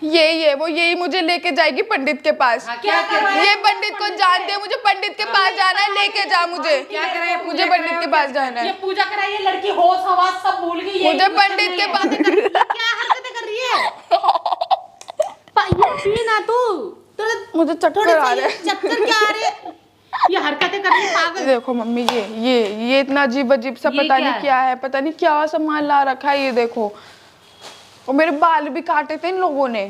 यही है वो, यही मुझे लेके जाएगी पंडित के पास। क्या ये पंडित को जानते हैं, मुझे पंडित के पास जाना है, लेके जा मुझे। क्या करे? मुझे पंडित के पास जाना है। ये पूजा कराई, ये लड़की होश हवास सब भूल गई। मुझे पंडित के पास क्या हरकतें कर रही है? पी ना तू, मुझे चक्कर आ रहे हैं। चक्कर क्या आ रहे हैं? ये हरकतें कर रही है पागल। देखो मम्मी, ये इतना अजीब अजीब सा पता नहीं क्या है, पता नहीं क्या सामान ला रखा है। ये देखो, और मेरे बाल भी काटे थे इन लोगों ने।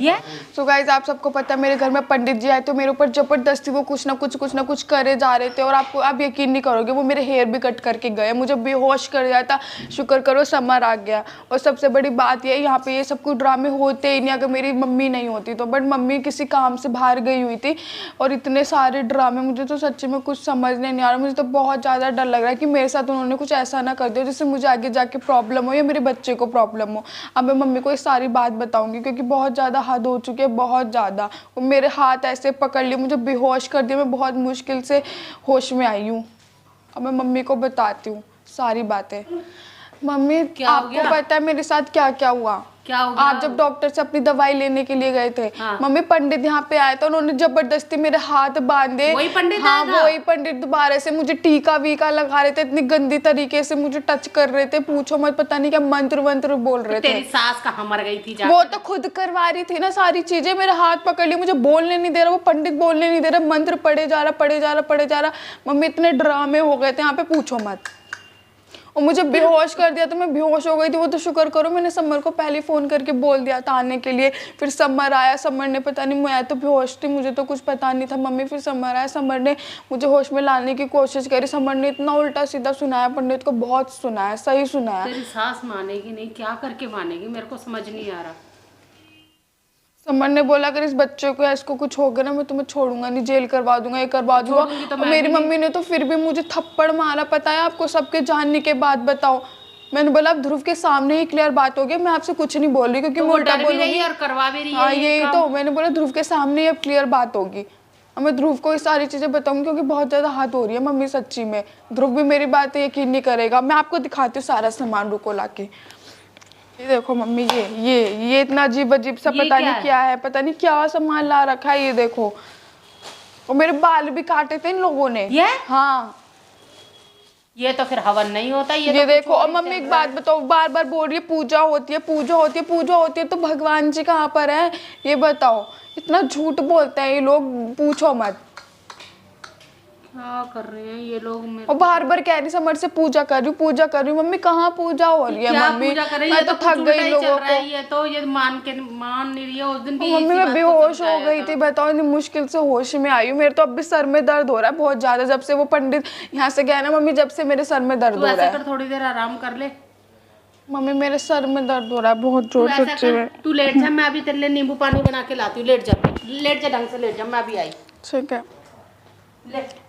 सो गाइस, आप सबको पता है मेरे घर में पंडित जी आए तो मेरे ऊपर जबरदस्ती वो कुछ ना कुछ करे जा रहे थे। और आपको आप यकीन नहीं करोगे, वो मेरे हेयर भी कट करके गए, मुझे बेहोश कर दिया था। शुक्र करो समर आ गया। और सबसे बड़ी बात ये, यहाँ पे ये सब कुछ ड्रामे होते ही नहीं अगर मेरी मम्मी नहीं होती तो। बट मम्मी किसी काम से बाहर गई हुई थी और इतने सारे ड्रामे, मुझे तो सच्ची में कुछ समझने नहीं आ रहा। मुझे तो बहुत ज़्यादा डर लग रहा है कि मेरे साथ उन्होंने कुछ ऐसा ना कर दिया जिससे मुझे आगे जाके प्रॉब्लम हो या मेरे बच्चे को प्रॉब्लम हो। अब मैं मम्मी को सारी बात बताऊंगी क्योंकि बहुत ज़्यादा हद हो चुकी है, बहुत ज़्यादा। वो मेरे हाथ ऐसे पकड़ लिए, मुझे बेहोश कर दिया, मैं बहुत मुश्किल से होश में आई हूँ। अब मैं मम्मी को बताती हूँ सारी बातें। मम्मी, आपको पता है मेरे साथ क्या क्या हुआ? क्या हो गया? आप जब डॉक्टर से अपनी दवाई लेने के लिए गए थे, मम्मी पंडित यहाँ पे आया था, उन्होंने जबरदस्ती मेरे हाथ बांधे। वही पंडित? हाँ, वही पंडित दोबारा से मुझे टीका वीका लगा रहे थे, इतनी गंदी तरीके से मुझे टच कर रहे थे, पूछो मत। पता नहीं क्या मंत्र वंत्र बोल रहे थे। तेरी सास कहाँ मर गई थी? वो तो खुद करवा रही थी ना सारी चीजें, मेरे हाथ पकड़ ली, मुझे बोलने नहीं दे रहा, वो पंडित बोलने नहीं दे रहा, मंत्र पढ़े जा रहा। मम्मी इतने ड्रामे हो गए थे यहाँ पे, पूछो मत। और मुझे बेहोश कर दिया, तो मैं बेहोश हो गई थी। वो तो शुक्र करो मैंने समर को पहले फ़ोन करके बोल दिया था आने के लिए। फिर समर आया, समर ने पता नहीं, मैं तो बेहोश थी, मुझे तो कुछ पता नहीं था मम्मी। फिर समर आया, समर ने मुझे होश में लाने की कोशिश करी। समर ने इतना उल्टा सीधा सुनाया, पंडित को बहुत सुनाया, सही सुनाया। तेरी सास मानेगी नहीं, क्या करके मानेगी? मेरे को समझ नहीं आ रहा। समर ने बोला अगर इस बच्चे को या इसको कुछ हो गया ना, मैं तुम्हें छोड़ूंगा नहीं, जेल करवा दूंगा, ये करवा दूंगा। तो मेरी मम्मी ने तो फिर भी मुझे थप्पड़ मारा, पता है आपको, सबके जानने के बाद। बताओ, मैंने बोला अब ध्रुव के सामने ही क्लियर बात हो गई, मैं आपसे कुछ नहीं बोल रही क्योंकि तो मोटा बोलूंगी और करवा भी रही है। हाँ, यही तो मैंने बोला, ध्रुव के सामने ही अब क्लियर बात होगी। अब मैं ध्रुव को ये सारी चीजें बताऊंगी क्योंकि बहुत ज्यादा हाथ हो रही है मम्मी, सच्ची में। ध्रुव भी मेरी बात यकीन नहीं करेगा। मैं आपको दिखाती हूँ सारा सामान, रुको लाके। ये देखो मम्मी, ये इतना अजीब अजीब सा पता नहीं क्या है, पता नहीं क्या सामान ला रखा है। ये देखो, और मेरे बाल भी काटे थे इन लोगों ने। हाँ, ये तो फिर हवन नहीं होता। ये तो देखो। और मम्मी एक बात बताओ, बार बार बोल रही है पूजा होती है, तो भगवान जी कहाँ पर है ये बताओ? इतना झूठ बोलते हैं ये लोग, पूछो मत। क्या कर रहे हैं ये लोग? और बार बार कह रही समर से पूजा कर रही हूँ। मम्मी कहाँ पूजा हो रही है मम्मी? मैं तो थक गई लोगों को। ये तो ये मान नहीं रही है। उस दिन भी मम्मी मैं बेहोश हो गई थी, बताओ, मुश्किल से होश में आई हूँ। मेरे तो अब भी सर में दर्द हो रहा है बहुत ज्यादा, जब से वो पंडित यहाँ से गया ना मम्मी, जब से मेरे सर में दर्द हो रहा है। थोड़ी देर आराम कर ले मम्मी, मेरे सर में दर्द हो रहा है बहुत जोर, सच्ची में। तू लेट जा, मैं अभी तेरे लिए नींबू पानी बना के लाती हूँ। लेट जा ढंग से लेट जा, मैं अभी आई। ठीक है।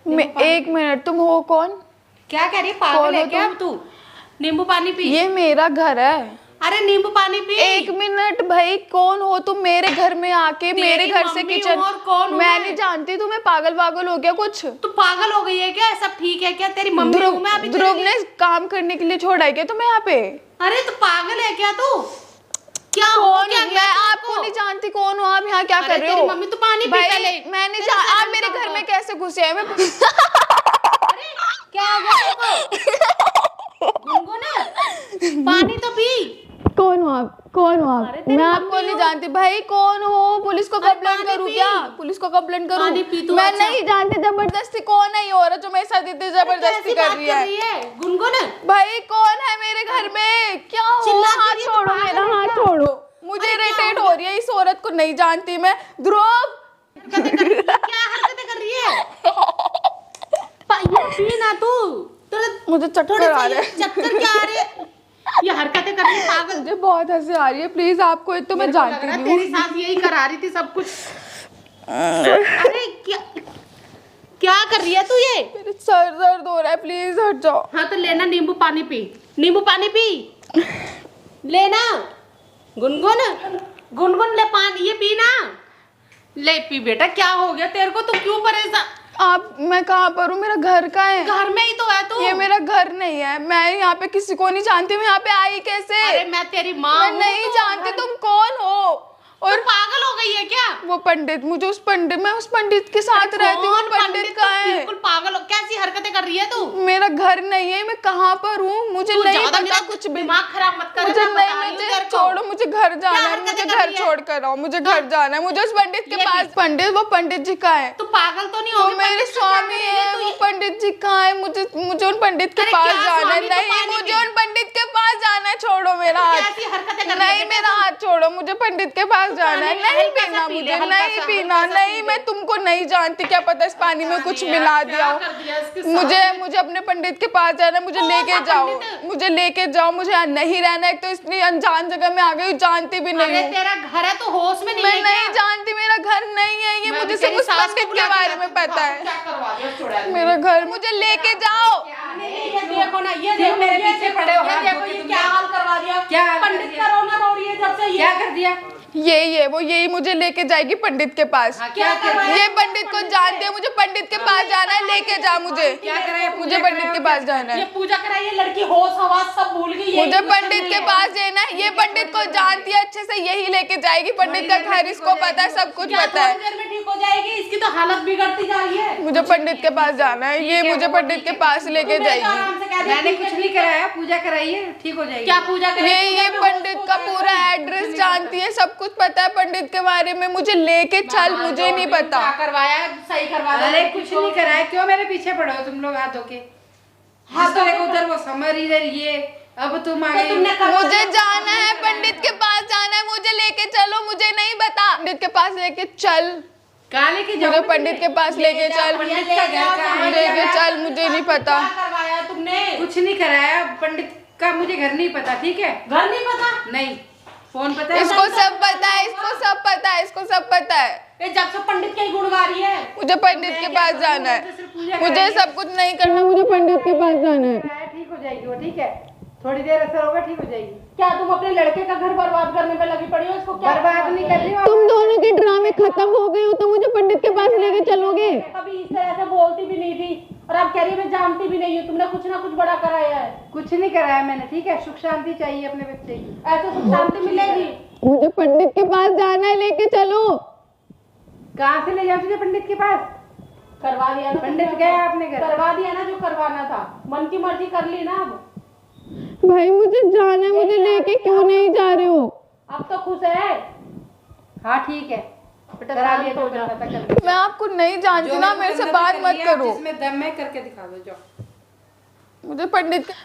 मैं 1 मिनट, तुम हो कौन? क्या कह रही है, पागल है क्या तू? नींबू पानी पी। ये मेरा घर है। अरे नींबू पानी पी। 1 मिनट भाई, कौन हो तुम मेरे घर में आके? मेरे घर से किचन, मैं नहीं जानती तुम्हें, पागल हो गया कुछ? तू पागल हो गई है क्या? सब ठीक है क्या? तेरी मम्मी हूं मैं अभी। ध्रुव ने काम करने के लिए छोड़ा है क्या तुम्हें यहाँ पे? अरे तू पागल है क्या तू? क्या कौन? मैं आपको नहीं जानती, कौन हो आप? यहाँ क्या कर रहे हो? मम्मी तू पानी पी पहले। मैं नहीं जान, आप मेरे घर में कैसे घुसे हैं? मैं क्या हुआ? गुनगुन, पानी तो पी। कौन हो आप? मैं आपको नहीं जानती भाई, कौन हो? पुलिस को कंप्लेंट करूँ क्या? पुलिस को कंप्लेंट करूँ? मैं नहीं जानती, जबरदस्ती कौन है ये औरत जो मेरे साथ इतनी जबरदस्ती कर रही है? गुनगुन भाई कौन है मेरे घर में? क्या हो? हाथ छोड़ो मेरा, हाथ छोड़ो, मुझे इरिटेट हो रही है इस औरत को, नहीं जानती मैं। ध्रुव क्या हरकतें कर रही है? पी ना तू, मुझे चक्कर आ रहे हैं। चक्कर क्या आ रहे हैं? ये हरकतें कर रही है पागल। मुझे बहुत हंसी आ रही है, प्लीज आपको तो मैं जानती नहीं हूँ। तेरी साथ यही करा रही थी सब कुछ। अरे क्या कर रही है तू? ये मेरे सर दर्द हो रहा है, प्लीज हट जाओ। हाँ तो लेना नींबू पानी पी, नींबू पानी पी लेना। गुनगुन ले पानी, ये पी ना, ले पी बेटा। क्या हो गया तेरे को? तू क्यों परेशान? आप, मैं कहाँ पर हूँ? मेरा घर कहाँ है? घर में ही तो है तू। ये मेरा घर नहीं है, मैं यहाँ पे किसी को नहीं जानती, मैं यहाँ पे आई कैसे? अरे मैं तेरी माँ मैं नहीं जानती, तुम कौन हो? और पागल हो गई वो पंडित, मुझे उस पंडित, मैं उस पंडित के साथ रहती हूँ। पंडित का है, बिल्कुल पागल हो, कैसी हरकतें कर रही है तू? मेरा घर नहीं है, मैं कहाँ पर हूँ मुझे नहीं पता कुछ भी। दिमाग खराब मत कर, मुझे नहीं, मुझे छोड़ो, मुझे घर जाना है, मुझे घर छोड़ कर आओ, मुझे घर जाना है, मुझे उस पंडित के पास। पंडित, वो पंडित जी का है। तू पागल तो नहीं वो होगी? मेरे स्वामी है, वो पंडित जी कहाँ है? मुझे मुझे उन पंडित के पास जाना है। नहीं, मुझे उन पंडित के पास जाना है, छोड़ो मेरा हाथ, नहीं मेरा हाथ छोड़ो, मुझे पंडित के पास जाना है। नहीं पीना मुझे, नहीं पीना, नहीं, मैं तुमको नहीं जानती, क्या पता इस पानी में कुछ मिला दिया हो। मुझे अपने पंडित के पास जाना है, मुझे लेके जाओ, मुझे लेके जाओ, मुझे यहाँ नहीं रहना है। तो इतनी अनजान जगह में आ गई, जानती भी नहीं हूँ। तेरा घर है तो होश में नहीं मैं है नहीं जानती, मेरा घर नहीं है ये, मुझे सिर्फ उस पंडित के बारे में पता है। मेरा घर, मुझे लेके जाओ। देखो ना, ये देखो मेरे पीछे पड़े हो, देखो ये क्या हाल करवा दिया। क्या पंडित का रोना रो रही है जब से, क्या कर दिया? यही मुझे लेके जाएगी पंडित के पास। क्या कर रहा है? ये पंडित को जानते हो, मुझे पंडित के पास जाना है, लेके जा मुझे। क्या करे? मुझे पंडित के पास जाना है। ये पूजा कराई, ये लड़की होश हवास सब भूल गई। मुझे पंडित के पास जाना है, ये पंडित को जानती है अच्छे से, यही लेके जाएगी। पंडित का घर इसको पता है, सब कुछ पता है। देर में ठीक हो जाएगी, इसकी तो हालत बिगड़ती जा रही है। मुझे पंडित के पास जाना है, ये मुझे पंडित के पास लेके जाएगी। मैंने कुछ नहीं कराया, पूजा कराई है, ठीक हो जाएगी। क्या पूजा कराई? ये पंडित का पूरा एड्रेस जानती है, सब कुछ पता है पंडित के बारे में। मुझे लेके चल, मुझे नहीं पता क्या करवाया, सही करवा दे। अरे कुछ नहीं कराया, क्यों मेरे पीछे पड़े हो तुम लोग हाथों के? हाथों देखो उधर, वो समर इधर, ये अब तुम आ गई। मुझे जाना है, पंडित के पास जाना है, मुझे लेके चलो, मुझे नहीं पता। पंडित के पास लेके चल, कहाँ लेके मुझे पंडित के पास लेके चल, लेके चल, मुझे नहीं पता। क्या करवाया तुमने? कुछ नहीं कराया, पंडित का मुझे घर नहीं पता, ठीक है? घर नहीं पता? नहीं, फोन पता है? इसको सब पता है, इसको सब पता है, इसको सब पता है। ये जब से पंडित के गुण गा रही है। मुझे पंडित के पास जाना है, मुझे सब कुछ नहीं करना, मुझे पंडित के पास जाना है। ठीक हो जाएगी वो, ठीक है? थोड़ी देर असर होगा, ठीक हो जाएगी। क्या तुम अपने लड़के का घर बर्बाद करने पे लगी पड़ी हो? इसको क्या बर्बाद नहीं कर रही हो, तुम दोनों के ड्रामे खत्म हो गए हो तो मुझे पंडित के पास लेके चलोगे? कभी इस तरह से बोलती भी नहीं थी और अब कह रही है मैं जानती भी नहीं हूँ। तुमने कुछ ना कुछ बड़ा कराया है। कुछ नहीं कराया मैंने, ठीक है? सुख शांति चाहिए अपने बच्चे की, ऐसे सुख शांति मिलेगी? मुझे पंडित के पास जाना है, लेके चलो। कहाँ से ले जाओ तुझे पंडित के पास? करवा दिया ना पंडित गया आपने घर? करवा दिया ना जो करवाना था, मन की मर्जी कर ली ना। अब भाई मुझे जाना है, मुझे लेके क्यों नहीं जा रहे हो? अब तो खुश है? हाँ ठीक है, करा लिया जो करना था कर। मैं आपको नहीं जानती ना, मेरे से बात मत करो। जिसमें दम है करके दिखा दो, जाओ।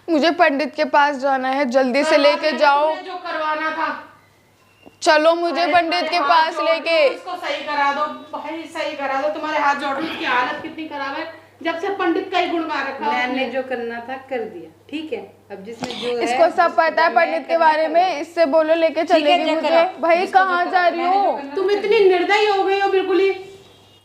मुझे पंडित के पास जाना है, जल्दी से लेके जाओ। जो करवाना था चलो मुझे पंडित के पास लेके। इसको सही करा दो भाई, सही करा दो। तुम्हारे हाथ जोड़ रही, इसकी हालत कितनी खराब है। जब से पंडित का ही गुण गा रखा। मैंने जो करना था कर दिया, ठीक है? अब जिसमें जो है, इसको सब पता है पंडित के बारे में, इससे बोलो लेके चलेगी मुझे। भाई कहाँ जा रही हो? तुम इतनी निर्दयी हो गई हो बिल्कुल ही।